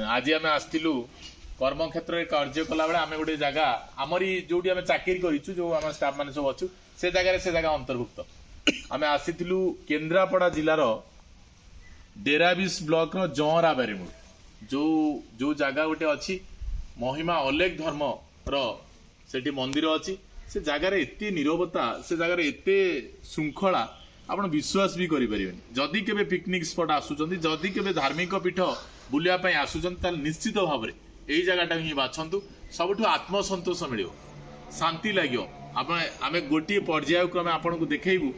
आज आम आसलु कर्मक्षेत्र में कार्य कला बेले आम गोटे जगह आमरी जो आम चाकरी करूँ जो आम स्टाफ मैंने सब अच्छु से जगह अंतर्भुक्त आम आसीलु केन्द्रापड़ा जिलार डेराबिस ब्लॉक रो जौरा बारीमुड़ जो जो जगह गोटे अच्छी महिमा अलेख धर्म री मंदिर अच्छी से जगार एत नीरवता से जगार एत श्रृंखला आप विश्वास भी करें जदि केबे पिकनिक स्पॉट आसुचंदी जदि केबे धार्मिक पीठ बुलिया आसुचंदी निश्चित भाव में यही जगह ही बाछंतु सबुठ आत्मसंतोष मिल शांति लगे आम गोटे पर्याय क्रमे आपन को देखू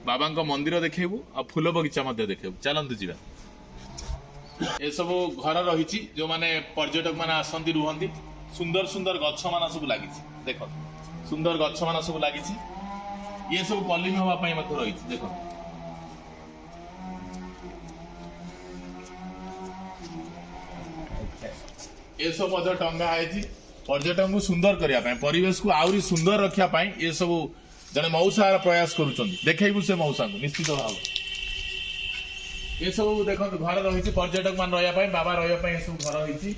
बाबा मंदिर देखू आ फूल बगीचा देखू चलतु जी ये सब घर रही जो माने पर्यटक मैंने आसती रुहति सुंदर सुंदर गछ मान सब लगी देख सुंदर गछ मान सब लगी ये सब कलिमी हाँपाई रही देख ये सब टंगा है पर्यटन को सुंदर करने परिवेश को आहरी सुंदर रखापी ये सब जड़े मौसा प्रयास करेबू से मौसा को निश्चित भाव ये सब देख घर रही पर्यटक मान रही बाबा रही सब घर रही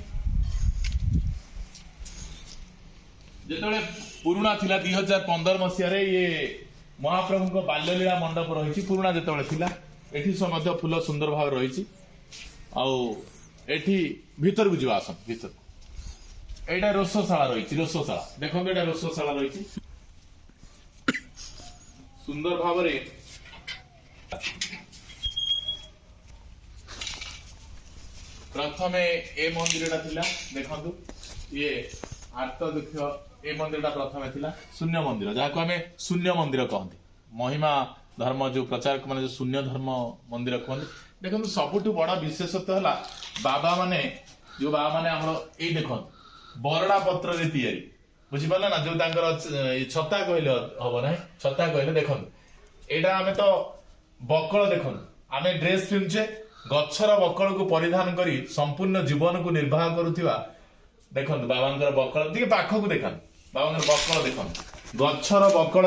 जिते पुराणा थिला 2015 मसीह ये महाप्रभु बाल्यलीला मंडप रही पुराणा जिते सब फूल सुंदर भाव रही भीतर को जीवा आसन भीतर एटा रोषशाला रही रोषशाला देखो एटा रोषशाला रही सुंदर भाव प्रथम ए मंदिर देखु ये आर्त देख ए मंदिर प्रथम थिला शून्य मंदिर जहाँ को आम शून्य मंदिर कहते महिमा धर्म जो प्रचारक मैंने जो शून्य धर्म मंदिर कहते देखो सबुठ बड़ विशेषत्व है बाबा माने जो बाबा माने आम ये देख बरड़ा पत्र बुझीपारे ना जो छता कहले हम ना छता कहले देख एटा आम तो बकल देख आम ड्रेस पिंधुचे गच्छर बकल को परिधान करी संपूर्ण जीवन को निर्वाह करुवा देख बाबा बकल टे पाख को देखा बाबा बकल देख गच्छर बकल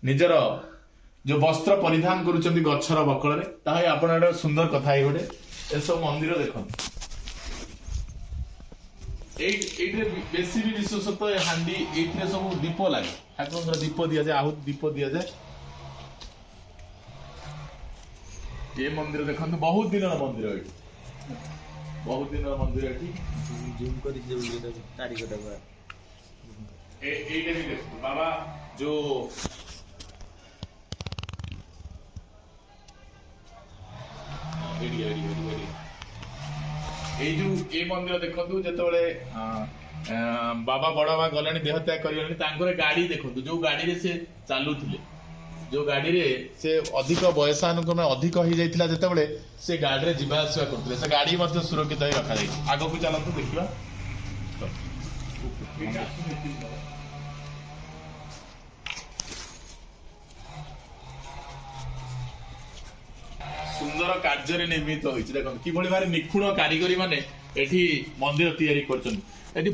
निजर जो वस्त्र परिधान करुँच गच्छर बकल आप सुंदर कथा है गोटे ये सब मंदिर देख बेसी भी विशेषत हांडी ये सब दीप लगे ठाकुर दीप दि जाए आहूत दीप दि जाए ये मंदिर देखो बहुत दिन मंदिर ये बहुत दिन मंदिर ये बाबा जो ये मंदिर देखु जो बाबा बड़ बाबा गले देह त्याग कर गाड़ी देखु जो गाड़ी से चलुले जो गाड़ी रे से अधिक बयसानुक्रमे अधिक हो जाता जिते से गाड़ी में जावासवा करते से गाड़ी सुरक्षित ही रखा आग को चलतु देखा सुंदर कार्य निर्मित होती देख कि भाई निखुण कारीगरी माने एठी मंदिर तैयारी कर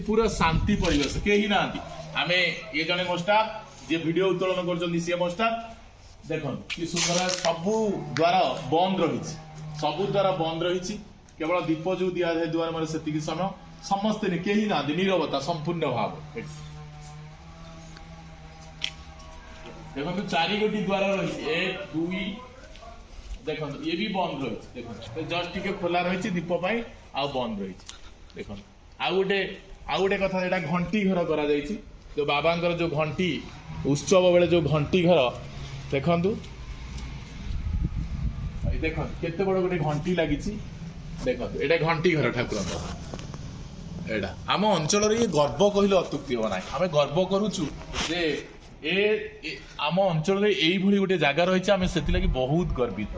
पूरा शांति परिवेश कहीं ना आम ये जड़े मो स्टाफ जी वीडियो उत्तोलन कर सी मो स्टाफ देख कि सुंदर सबू द्वार बंद रही सबू द्वार बंद रही केवल दीप जो दि जाए द्वार मेरे से समय समस्ते कहीं ना नीरवता संपूर्ण भाव देखो चारि गोटी द्वार रही 1 2 देख ये भी बंद रही देख जस्ट टी खोला रही दीप आ बंद रही देख आउ गोटे कथा यहाँ घंटी घर करा जो बाबा जो घंटी उत्सव बेले जो घंटी घर देखु देख केते बड़ गोटे घंटी लगी देख ये घंटी घर ठाकुर एटा आम अंचल ये गर्व कहले अत्युक्ति हम ना आम गर्व करुचु जे आम अंचल ये गोटे जगह रही आम से बहुत गर्वित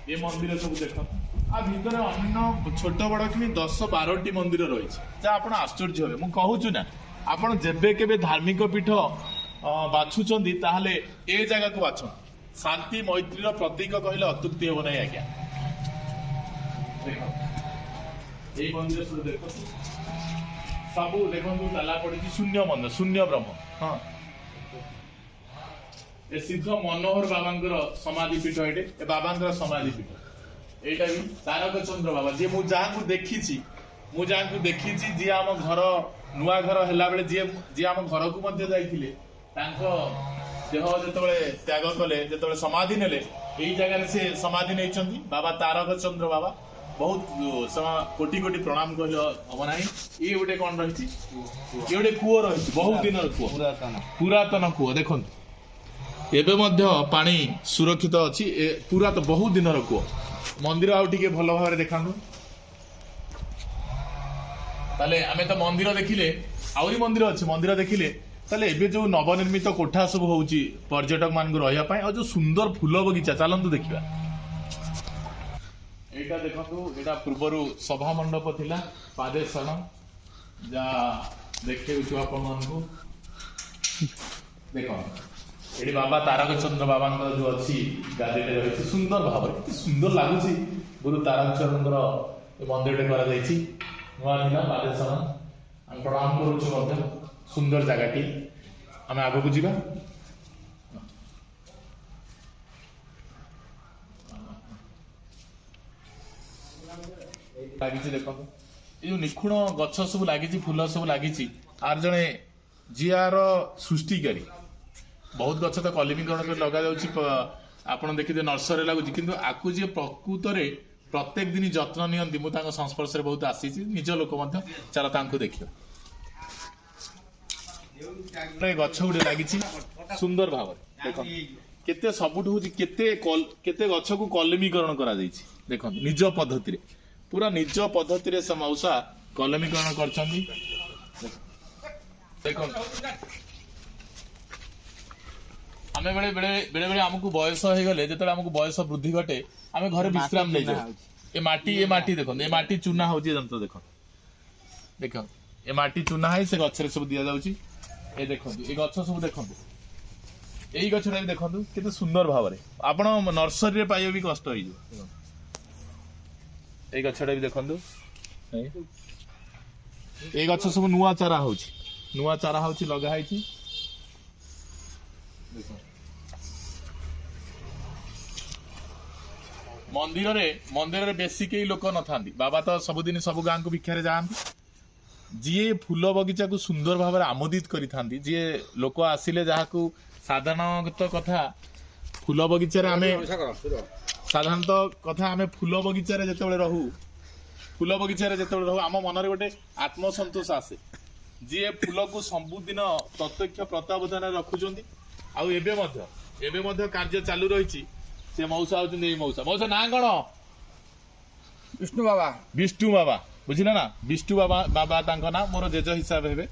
ये मंदिर सब देख आ भीतर अन्य छोट बड़ कि 10-12टी मंदिर रही आप आश्चर्य हे मुझे कहूँ ना आपड़ जेबे केबे धार्मिक पीठ बाछुंट ताहले ए जगह को बाछ शांति मैत्री प्रतीक कहले अत्युक्ति हम ना आज्ञा देख मंदिर सब देख सब देखो ताला पड़ी शून्य मंदिर शून्य ब्रह्म हाँ ए सिद्ध मनोहर बाबा समाधि पीठ ये बाबा समाधि पीठ এইটা ବି ତାରକ ଚନ୍ଦ୍ର ବାବା ଯିଏ ମୁଁ ଯାହାକୁ ଦେଖିଛି ଯିଏ ଆମ ଘର ନୂଆ ଘର ହେଲା ବେଳେ ଯିଏ ଆମ ଘରକୁ ମଧ୍ୟ ଯାଇଥିଲେ ତାଙ୍କ ଦେହ ଯେତେବେଳେ ତ୍ୟାଗ କଲେ ଯେତେବେଳେ ସମାଧି ନେଲେ ଏଇ ଜାଗାରେ ସେ ସମାଧି ନେଇଛନ୍ତି ବାବା ତାରକ ଚନ୍ଦ୍ର ବାବା ବହୁତ କୋଟି କୋଟି ପ୍ରଣାମ କହିଲେ ହବ ନାହିଁ। ଇଏ ଗୋଟେ କଣ ରହିଛି ଇଏ ଗୋଟେ କୂଅ ରହିଛି ବହୁତ ଦିନର କୂଅ ପୁରାତନ କୂଅ ଦେଖନ୍ତୁ ଏବେ ମଧ୍ୟ ପାଣି ସୁରକ୍ଷିତ ଅଛି ପୁରା ତ ବହୁତ ଦିନର କୂଅ ମନ୍ଦିର ଆଉ ଟିକେ ଭଲ ଭାବରେ ଦେଖାନ୍ତୁ ତାହେଲେ ଆମେ ତ ମନ୍ଦିର ଦେଖିଲେ ଆହୁରି ମନ୍ଦିର ଅଛି ମନ୍ଦିର ଦେଖିଲେ ତାହେଲେ ଏବେ ଯୋଉ ନବନିର୍ମିତ କୋଠା ସବୁ ହଉଛି ପର୍ଯ୍ୟଟକ ମାନଙ୍କୁ ରହିବା ପାଇଁ ଆଉ ଯୋଉ ସୁନ୍ଦର ଫୁଲ ବଗିଚା ଚାଲନ୍ତୁ ଦେଖିବା ଏଇଟା ଦେଖନ୍ତୁ ଏଇଟା ପୂର୍ବରୁ ସଭା ମଣ୍ଡପ ଥିଲା ପାଦେଶନ ଯାହା ଦେଖେଉଛୁ ଆପଣମାନଙ୍କୁ ଦେଖନ୍ତୁ ଏଠି ବାବା ତାରକ ଚନ୍ଦ୍ର ବାବାଙ୍କର ଯୋଉ ଅଛି ଗାଦିରେ ରହିଛି ସୁନ୍ଦର ଭାବରେ କେତେ ସୁନ୍ଦର ଲାଗୁଛି ଗୁରୁ ତାରକ ଚନ୍ଦ୍ରଙ୍କର ମନ୍ଦିରଟେ କରାଯାଇଛି ନୂଆ ଥିଲା ପାଦେଶନ ଆମେ ପ୍ରଣାମ କରୁଛୁ ମଧ୍ୟ ସୁନ୍ଦର ଜାଗାଟି ଆମେ ଆଗକୁ ଯିବା ଲାଗିଛି ଦେଖନ୍ତୁ ଏ ଯୋଉ ନିଖୁଣ ଗଛ ସବୁ ଲାଗିଛି ଫୁଲ ସବୁ ଲାଗିଛି ଆର ଜଣେ ଜିଆର ସୃଷ୍ଟିକାରୀ ବହୁତ ଗଛ ତ କଲିମୀକରଣ କରି ଲଗାଯାଉଛି ଆପଣ ଦେଖିଥିବେ ନର୍ସରୀରେ ଲାଗୁଛି କିନ୍ତୁ ଆକୁ ଯିଏ ପ୍ରକୃତରେ ପ୍ରତ୍ୟେକ ଦିନ ଯତ୍ନ ନିଅନ୍ତି ମୁଁ ତାଙ୍କ ସଂସ୍ପର୍ଶରେ ବହୁତ ଆସିଛି ନିଜ ଲୋକ ମଧ୍ୟ ଚାଲ ତାଙ୍କୁ ଦେଖିବା ଗଛ ଗୋଟେ ଲାଗିଛି ସୁନ୍ଦର ଭାବରେ ଦେଖନ୍ତୁ କେତେ ସବୁଠୁ ହଉଛି କେତେ ଗଛକୁ କଲମୀକରଣ କରାଯାଇଛି ଦେଖନ୍ତୁ ନିଜ ପଦ୍ଧତିରେ ପୁରା ନିଜ ପଦ୍ଧତିରେ ସେ ମଉସା କଲମୀକରଣ କରିଛନ୍ତି ଦେଖନ୍ତୁ ଆମେ ବେଳେ ଆମକୁ ବୟସ ହେଇଗଲେ ଯେତେବେଳେ ଆମକୁ ବୟସ ବୃଦ୍ଧି ଘଟେ ଆମେ ଘରେ ବିଶ୍ରାମ ନେଇଯାଉ ଏ ମାଟି ଦେଖନ୍ତୁ ଏ ମାଟି ଚୁନା ହଉଛି ଯନ୍ତ୍ର ଦେଖନ୍ତୁ ଦେଖନ୍ତୁ ଏ ମାଟି ଚୁନା ହେଇ ସେ ଗଛରେ ସବୁ ଦିଆଯାଉଛି ଏ ଦେଖନ୍ତୁ ଏ ଗଛ ସବୁ ଦେଖନ୍ତୁ ଏଇ ଗଛଟା ବି ଦେଖନ୍ତୁ କେତେ ସୁନ୍ଦର ଭାବରେ ଆପଣ ନର୍ସରୀରେ ପାଇବା ବି କଷ୍ଟ ହେଇଯିବ ଏଇ ଗଛଟା ବି ଦେଖନ୍ତୁ ଏଇ ଗଛ ସବୁ ନୂଆ ଚାରା ହଉଛି ଲଗା ହେଇଛି ମନ୍ଦିରରେ ବେଶୀ କେହି ଲୋକ ନଥାନ୍ତି ବାବା ତ ସବୁଦିନ ସବୁ ଗାଁକୁ ଭିକ୍ଷାରେ ଯାଆନ୍ତି ଯିଏ ଫୁଲ ବଗିଚାକୁ ସୁନ୍ଦର ଭାବରେ ଆମୋଦିତ କରିଥାନ୍ତି ଯିଏ ଲୋକ ଆସିଲେ ଯାହାକୁ ସାଧାରଣତଃ କଥା ଫୁଲ ବଗିଚାରେ ଆମେ ଫୁଲ ବଗିଚାରେ ଯେତେବେଳେ ରହୁ ଆମ ମନରେ ଗୋଟେ ଆତ୍ମସନ୍ତୋଷ ଆସେ ଯିଏ ଫୁଲକୁ ସବୁଦିନ ପ୍ରତ୍ୟକ୍ଷ ତତ୍ତ୍ୱାବଧାନରେ ରଖୁଛନ୍ତି ଆଉ ଏବେ ମଧ୍ୟ କାର୍ଯ୍ୟ ଚାଲୁ ରହିଛି ସେ ମଉସା ହଉଛନ୍ତି ଏଇ ମଉସା ନାଁ କଣ ବିଷ୍ଣୁ ବାବା ବୁଝିଲେ ନା ବିଷ୍ଣୁ ବାବା ତାଙ୍କ ନାଁ ମୋର ଜେଜ ହିସାବ ହେବେ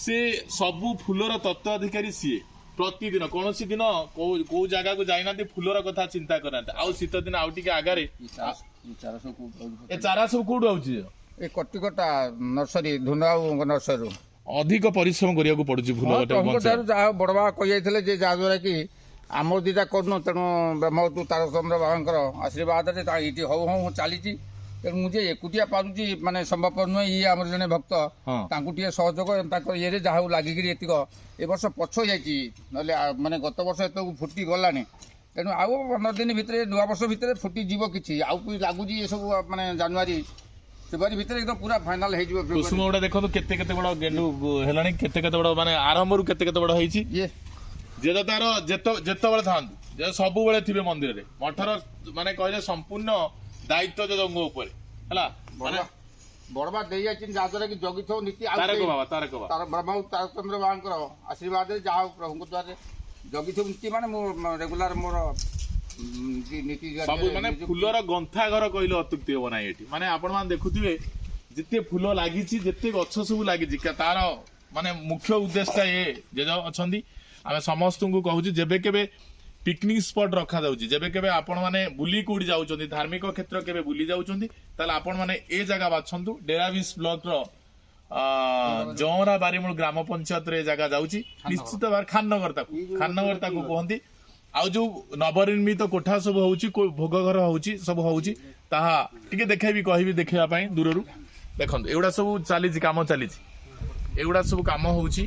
ସେ ସବୁ ଫୁଲର ତତ୍ତ୍ୱ ଅଧିକାରୀ ସିଏ ପ୍ରତିଦିନ କୌଣସି ଦିନ କୋଉ ଜାଗାକୁ ଯାଇନାହାନ୍ତି ଫୁଲର କଥା ଚିନ୍ତା କରିନାହାନ୍ତି ଆଉ ଶୀତ ଦିନ ଆଉ ଟିକେ ଆଗରେ ଏ ଚାରା ସବୁ କୋଉଠୁ ଆଉଛି ଏ କଟିକଟା ନର୍ସରୀ ଧୁନାଉ ନର୍ସରୀରୁ ଅଧିକ ପରିଶ୍ରମ କରିବାକୁ ପଡୁଛି ଫୁଲ ଯାହା ବଡ ବାବା କହିଯାଇଥିଲେ ଯେ ଯାହା ଦ୍ୱାରା କି ଆମର ଦିଟା କରୁନୁ ତେଣୁ ବ୍ରହ୍ମତୁ ତାରକଚନ୍ଦ୍ର ବାବାଙ୍କର ଆଶୀର୍ବାଦରେ ଏଇଠି ହଉ ଚାଲିଛି ତେଣୁ ମୁଁ ଯେ ଏକୁଟିଆ ପାରୁଛି ମାନେ ସମ୍ଭବପର ନୁହେଁ ଇଏ ଆମର ଜଣେ ଭକ୍ତ ତାଙ୍କୁ ଟିକେ ସହଯୋଗ ତାଙ୍କ ଇଏରେ ଯାହା ଲାଗିକିରି ଏତିକ ଏ ବର୍ଷ ପଛ ଯାଇଛି ନହେଲେ ମାନେ ଗତ ବର୍ଷ ଏତକୁ ଫୁଟି ଗଲାଣି ତେଣୁ ଆଉ 15 ଦିନ ଭିତରେ ନୂଆ ବର୍ଷ ଭିତରେ ଫୁଟିଯିବ କିଛି ଆଉ ଲାଗୁଛି ଏସବୁ ମାନେ ଜାନୁଆରୀ ଫେବୃଆରୀ ଭିତରେ ଏକଦମ ପୁରା ଫାଇନାଲ ହେଇଯିବ କୁସୁମ ଗୁଡା ଦେଖନ୍ତୁ କେତେ ବଡ ଗେଣ୍ଡୁ ହେଲାଣି କେତେ ବଡ ମାନେ ଆରମ୍ଭରୁ କେତେ ବଡ ହେଇଛି ଯେ ତାର ଯେତେବେଳେ ଥାନ୍ତୁ ସବୁବେଳେ ଥିବେ ମନ୍ଦିରରେ ମଠର ମାନେ କହିଲେ ସମ୍ପୂର୍ଣ୍ଣ ଦାୟିତ୍ୱ ଯଙ୍କ ଉପରେ ହେଲା ବଡବା ଦେଇ ଯାଇଛନ୍ତି ଯାହାଦ୍ୱାରା କି ଜଗିଥିବ ନୀତି ତାରକଚନ୍ଦ୍ର ବାବାଙ୍କର ଆଶୀର୍ବାଦରେ ଯାହା ପ୍ରଭୁଙ୍କ ଦ୍ୱାରା ଜଗିଥିବ ନୀତି ମାନେ ମୁଁ ରେଗୁଲାର ମୋର ସବୁ ମାନେ ଫୁଲର ଗନ୍ଥା ଘର କହିଲେ ଅତ୍ୟୁକ୍ତି ହବ ନାହିଁ ଏଠି ମାନେ ଆପଣ ମାନେ ଦେଖୁଥିବେ ଯେତେ ଫୁଲ ଲାଗିଛି ଯେତେ ଗଛ ସବୁ ଲାଗିଛି ତାର ମାନେ ମୁଖ୍ୟ ଉଦ୍ଦେଶ୍ୟଟା ଯେ ଅଛନ୍ତି ଆମେ ସମସ୍ତଙ୍କୁ କହୁଛୁ ଯେବେ କେବେ ପିକନିକ ସ୍ପଟ ରଖାଯାଉଛି ଯେବେ କେବେ ଆପଣ ମାନେ ବୁଲି କୋଉଠି ଯାଉଛନ୍ତି ଧାର୍ମିକ କ୍ଷେତ୍ର କେବେ ବୁଲି ଯାଉଛନ୍ତି ତାହେଲେ ଆପଣ ମାନେ ଏ ଜାଗା ବାଛନ୍ତୁ ଡେରାବିଶ ବ୍ଲକର ଜଅଁରା ବାରିମୂଳ ଗ୍ରାମ ପଞ୍ଚାୟତରେ ଏ ଜାଗା ଯାଉଛି ନିଶ୍ଚିତ ଭାବରେ ଖାନନଗର ତାକୁ କୁହନ୍ତି ଆଉ ଯୋଉ ନବନିର୍ମିତ କୋଠା ସବୁ ହଉଛି ଭୋଗ ଘର ହଉଛି ସବୁ ହଉଛି ତାହା ଟିକେ କହିବି ଦେଖିବା ପାଇଁ ଦୂରରୁ ଦେଖନ୍ତୁ ଏଗୁଡା ସବୁ ଚାଲିଛି କାମ ଚାଲିଛି ଏଗୁଡା ସବୁ କାମ ହଉଛି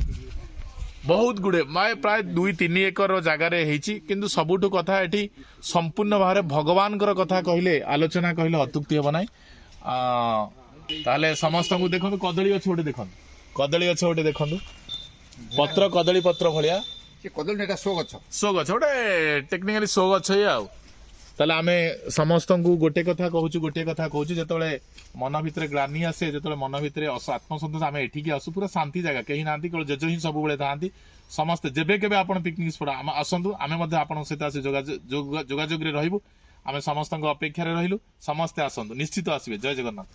ବହୁତ ଗୁଡେ ପ୍ରାୟ 2-3 ଏକର ଜାଗାରେ ହେଇଛି କିନ୍ତୁ ସବୁଠୁ କଥା ଏଠି ସମ୍ପୂର୍ଣ୍ଣ ଭାବରେ ଭଗବାନଙ୍କର କଥା କହିଲେ ଆଲୋଚନା କହିଲେ ଅତ୍ୟୁକ୍ତି ହେବ ନାହିଁ। ତାହେଲେ ସମସ୍ତଙ୍କୁ ଦେଖନ୍ତୁ କଦଳୀ ଗଛ ଗୋଟେ ଦେଖନ୍ତୁ, କଦଳୀ ଗଛ ଗୋଟେ ଦେଖନ୍ତୁ, ପତ୍ର କଦଳୀ ପତ୍ର ଭଳିଆ ସେ କଦଳୀ ଏଟା ସୋ ଗଛ ଗୋଟେ ଟେକ୍ନିକାଲି ସୋ ଗଛ ଇଏ ଆଉ। ତାହେଲେ ଆମେ ସମସ୍ତଙ୍କୁ ଗୋଟେ କଥା କହୁଛୁ ଯେତେବେଳେ ମନ ଭିତରେ ଗ୍ଲାନି ଆସେ, ଯେତେବେଳେ ମନ ଭିତରେ ଆତ୍ମସନ୍ତୋଷ, ଆମେ ଏଠିକି ଆସୁ, ପୁରା ଶାନ୍ତି ଜାଗା, କେହି ନାହାନ୍ତି, କେବଳ ଜେଜ ହିଁ ସବୁବେଳେ ଥାଆନ୍ତି। ସମସ୍ତେ ଯେବେ କେବେ ଆପଣ ପିକନିକ ସ୍ପଟ ଆସନ୍ତୁ, ଆମେ ମଧ୍ୟ ଆପଣଙ୍କ ସହିତ ଆସି ଯୋଗାଯୋଗରେ ରହିବୁ। ଆମେ ସମସ୍ତଙ୍କ ଅପେକ୍ଷାରେ ରହିଲୁ, ସମସ୍ତେ ଆସନ୍ତୁ, ନିଶ୍ଚିତ ଆସିବେ। ଜୟ ଜଗନ୍ନାଥ।